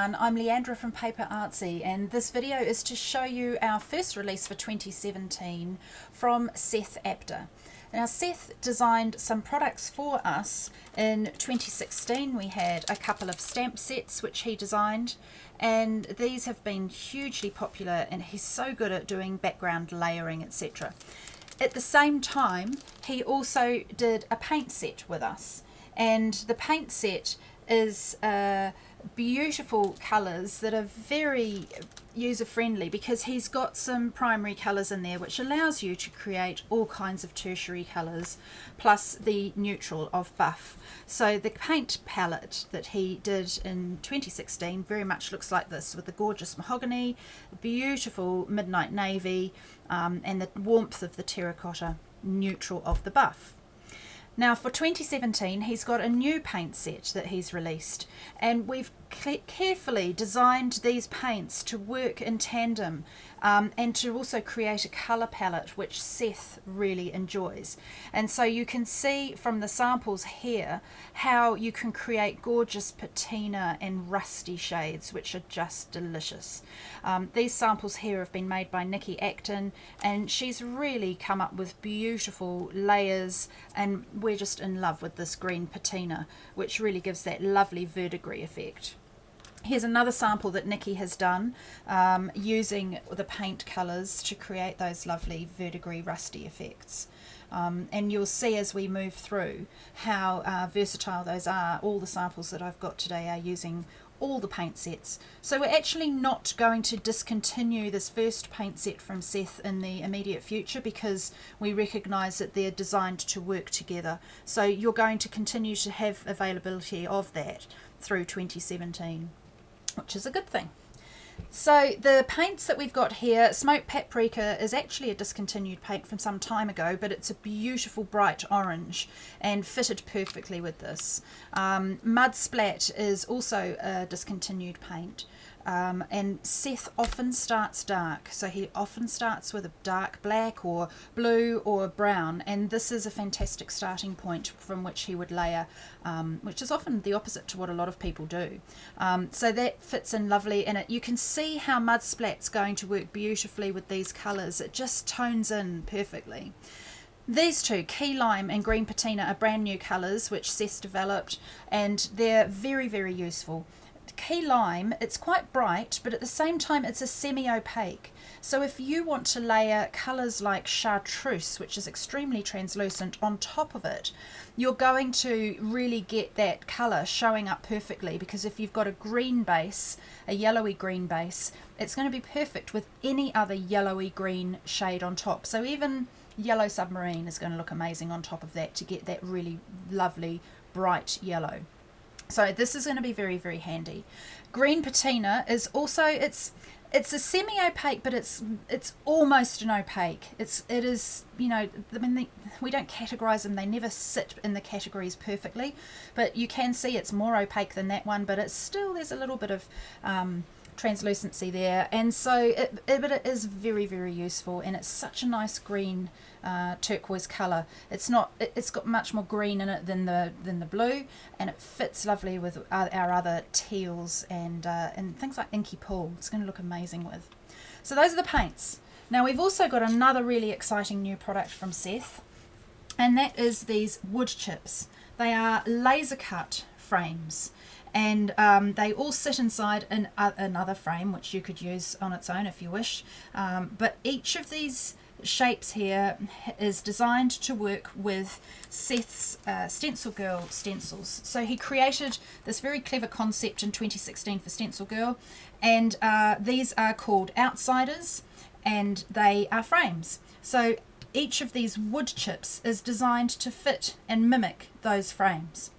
everyone, I'm Leandra from PaperArtsy, and this video is to show you our first release for 2017 from Seth Apter. Now Seth designed some products for us in 2016. We had a couple of stamp sets which he designed, and these have been hugely popular, and he's so good at doing background layering, etc. At the same time, he also did a paint set with us, and the paint set is beautiful colours that are very user-friendly, because he's got some primary colours in there which allows you to create all kinds of tertiary colours plus the neutral of buff. So the paint palette that he did in 2016 very much looks like this, with the gorgeous mahogany, beautiful midnight navy, and the warmth of the terracotta neutral of the buff. Now for 2017 he's got a new paint set that he's released, and we've carefully designed these paints to work in tandem, and to also create a colour palette which Seth really enjoys. And so you can see from the samples here how you can create gorgeous patina and rusty shades which are just delicious. These samples here have been made by Acton, and she's really come up with beautiful layers, and we're just in love with this green patina, which really gives that lovely verdigris effect. Here's another sample that Nikki has done using the paint colours to create those lovely verdigris rusty effects. And you'll see as we move through how versatile those are. All the samples that I've got today are using all the paint sets. So we're actually not going to discontinue this first paint set from Seth in the immediate future, because we recognise that they're designed to work together. So you're going to continue to have availability of that through 2017. Which is a good thing. So the paints that we've got here, Smoked Paprika is actually a discontinued paint from some time ago, but it's a beautiful bright orange and fitted perfectly with this. Mud Splat is also a discontinued paint. And Seth often starts dark, so he often starts with a dark black or blue or brown, and this is a fantastic starting point from which he would layer, which is often the opposite to what a lot of people do. So that fits in lovely, and you can see how Mud Splat's going to work beautifully with these colours. It just tones in perfectly. These two, Key Lime and Green Patina, are brand new colours which Seth developed, and they're very, very useful. Key Lime, it's quite bright, but at the same time it's a semi-opaque. So if you want to layer colours like chartreuse, which is extremely translucent, on top of it, you're going to really get that colour showing up perfectly, because if you've got a green base, a yellowy green base, it's going to be perfect with any other yellowy green shade on top. So even Yellow Submarine is going to look amazing on top of that to get that really lovely bright yellow. So this is going to be very, very handy. Green Patina is also, it's a semi-opaque, but it's almost an opaque. It is, you know, I mean, we don't categorize them. They never sit in the categories perfectly, but you can see it's more opaque than that one, but it's still, there's a little bit of translucency there, and so but it is very, very useful, and it's such a nice green turquoise color. It's got much more green in it than the blue, and it fits lovely with our other teals and things like Inky Pool. It's going to look amazing with. So those are the paints. Now we've also got another really exciting new product from Seth, and that is these wood chips. They are laser cut frames, and they all sit inside another frame, which you could use on its own if you wish, but each of these shapes here is designed to work with Seth's Stencil Girl stencils. So he created this very clever concept in 2016 for Stencil Girl, and these are called outsiders, and they are frames. So each of these wood chips is designed to fit and mimic those frames.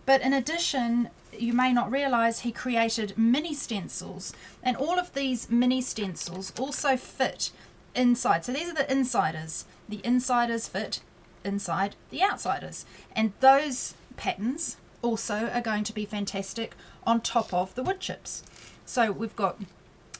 But in addition, you may not realize he created mini stencils, and all of these mini stencils also fit inside. So these are the insiders. The insiders fit inside the outsiders, and those patterns also are going to be fantastic on top of the wood chips. So we've got,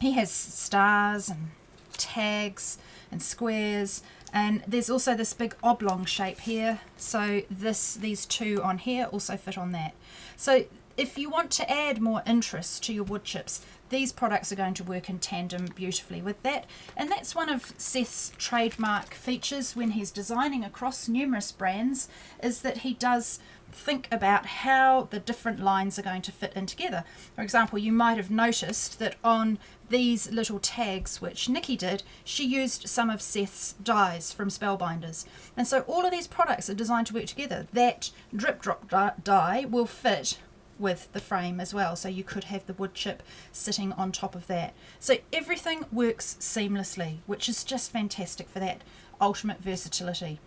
he has stars and tags and squares, and there's also this big oblong shape here, so these two on here also fit on that. So if you want to add more interest to your wood chips, these products are going to work in tandem beautifully with that. And that's one of Seth's trademark features when he's designing across numerous brands, is that he does think about how the different lines are going to fit in together. For example, you might have noticed that on these little tags which Nikki did, she used some of Seth's dies from Spellbinders. And so all of these products are designed to work together. That drip drop die will fit with the frame as well, so you could have the wood chip sitting on top of that. So everything works seamlessly, which is just fantastic for that ultimate versatility.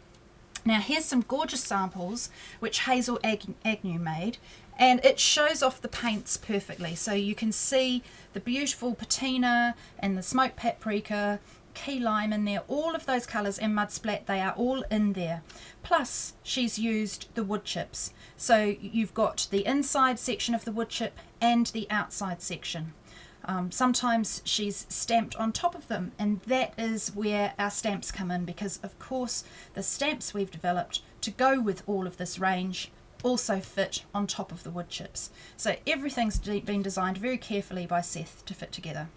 Now here's some gorgeous samples which Hazel Agnew made, and it shows off the paints perfectly. So you can see the beautiful patina and the smoked paprika, key lime in there, all of those colours, and mud splat, they are all in there. Plus she's used the wood chips, so you've got the inside section of the wood chip and the outside section. Sometimes she's stamped on top of them, and that is where our stamps come in, because of course the stamps we've developed to go with all of this range also fit on top of the wood chips. So everything's been designed very carefully by Seth to fit together.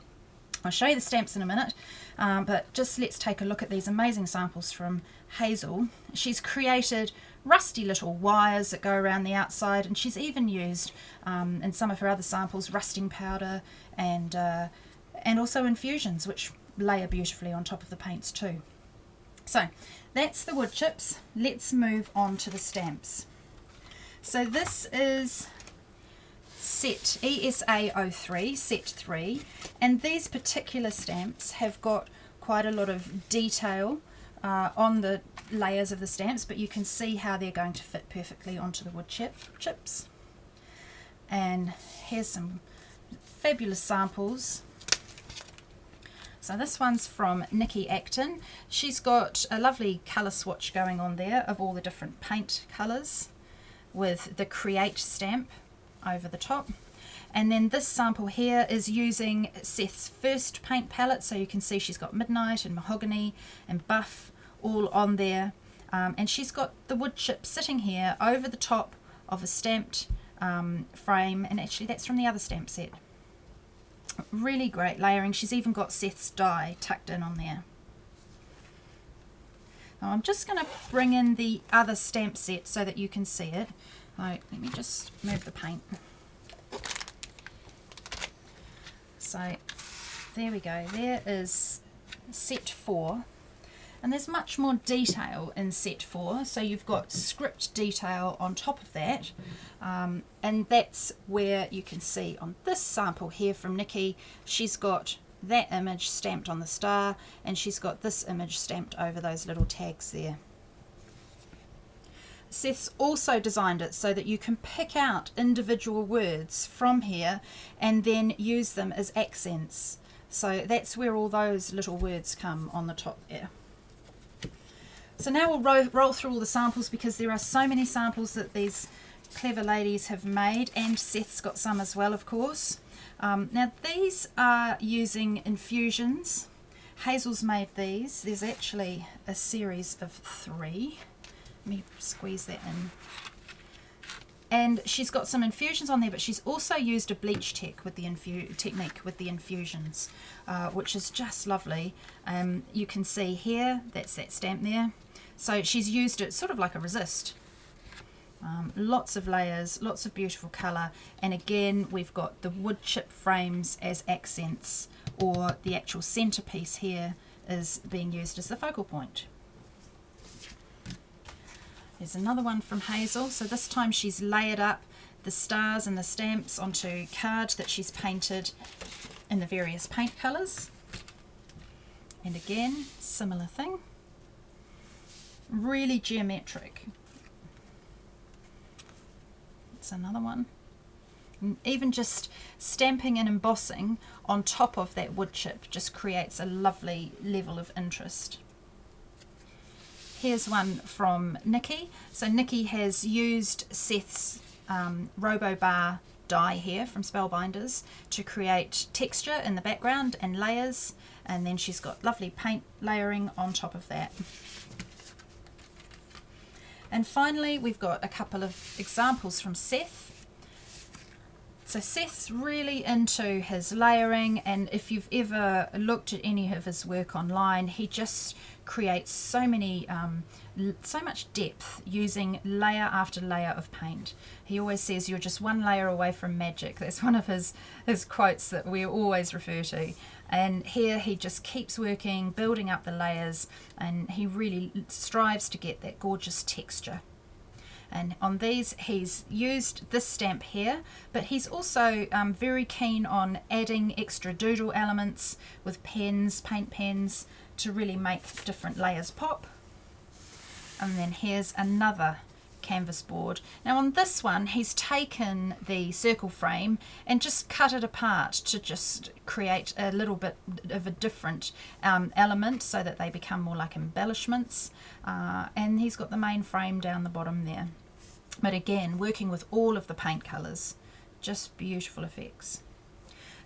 I'll show you the stamps in a minute, but just let's take a look at these amazing samples from Hazel. She's created rusty little wires that go around the outside, and she's even used in some of her other samples rusting powder and also infusions, which layer beautifully on top of the paints too. So that's the wood chips. Let's move on to the stamps. So this is set ESA03, set 3, and these particular stamps have got quite a lot of detail on the layers of the stamps, but you can see how they're going to fit perfectly onto the wood chips. And here's some fabulous samples. So this one's from Nikki Acton. She's got a lovely colour swatch going on there of all the different paint colours with the Create stamp over the top. And then this sample here is using Seth's first paint palette, so you can see she's got Midnight and Mahogany and Buff all on there, and she's got the wood chip sitting here over the top of a stamped frame, and actually that's from the other stamp set. Really great layering. She's even got Seth's die tucked in on there. Now I'm just going to bring in the other stamp set so that you can see it. Let me just move the paint. So there we go, there is set 4, and there's much more detail in set 4, so you've got script detail on top of that, and that's where you can see on this sample here from Nikki, she's got that image stamped on the star, and she's got this image stamped over those little tags there. Seth's also designed it so that you can pick out individual words from here and then use them as accents. So that's where all those little words come on the top there. So now we'll roll through all the samples, because there are so many samples that these clever ladies have made, and Seth's got some as well, of course. Now these are using infusions. Hazel's made these. There's actually a series of 3. Let me squeeze that in. And she's got some infusions on there, but she's also used a bleach technique with the infusions, which is just lovely. You can see here, that's that stamp there. So she's used it sort of like a resist. Lots of layers, lots of beautiful colour, and again we've got the wood chip frames as accents, or the actual centerpiece here is being used as the focal point. There's another one from Hazel. So this time she's layered up the stars and the stamps onto card that she's painted in the various paint colours. And again, similar thing. Really geometric. It's another one. And even just stamping and embossing on top of that wood chip just creates a lovely level of interest. Here's one from Nikki. So Nikki has used Seth's Robo Bar die here from Spellbinders to create texture in the background and layers, and then she's got lovely paint layering on top of that. And finally we've got a couple of examples from Seth. So Seth's really into his layering, and if you've ever looked at any of his work online, he just creates so much depth using layer after layer of paint. He always says you're just one layer away from magic. That's one of his quotes that we always refer to. And here he just keeps working, building up the layers, and he really strives to get that gorgeous texture. And on these he's used this stamp here, but he's also very keen on adding extra doodle elements with pens, paint pens, to really make different layers pop. And then here's another canvas board. Now on this one he's taken the circle frame and just cut it apart to just create a little bit of a different element so that they become more like embellishments, and he's got the main frame down the bottom there. But again, working with all of the paint colours, just beautiful effects.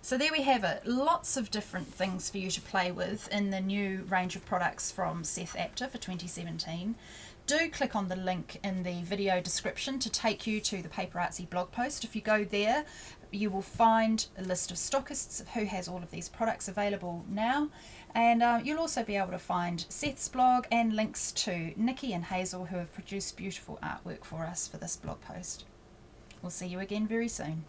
So there we have it, lots of different things for you to play with in the new range of products from Seth Apter for 2017. Do click on the link in the video description to take you to the PaperArtsy blog post. If you go there, you will find a list of stockists of who has all of these products available now, and you'll also be able to find Seth's blog and links to Nikki and Hazel, who have produced beautiful artwork for us for this blog post. We'll see you again very soon.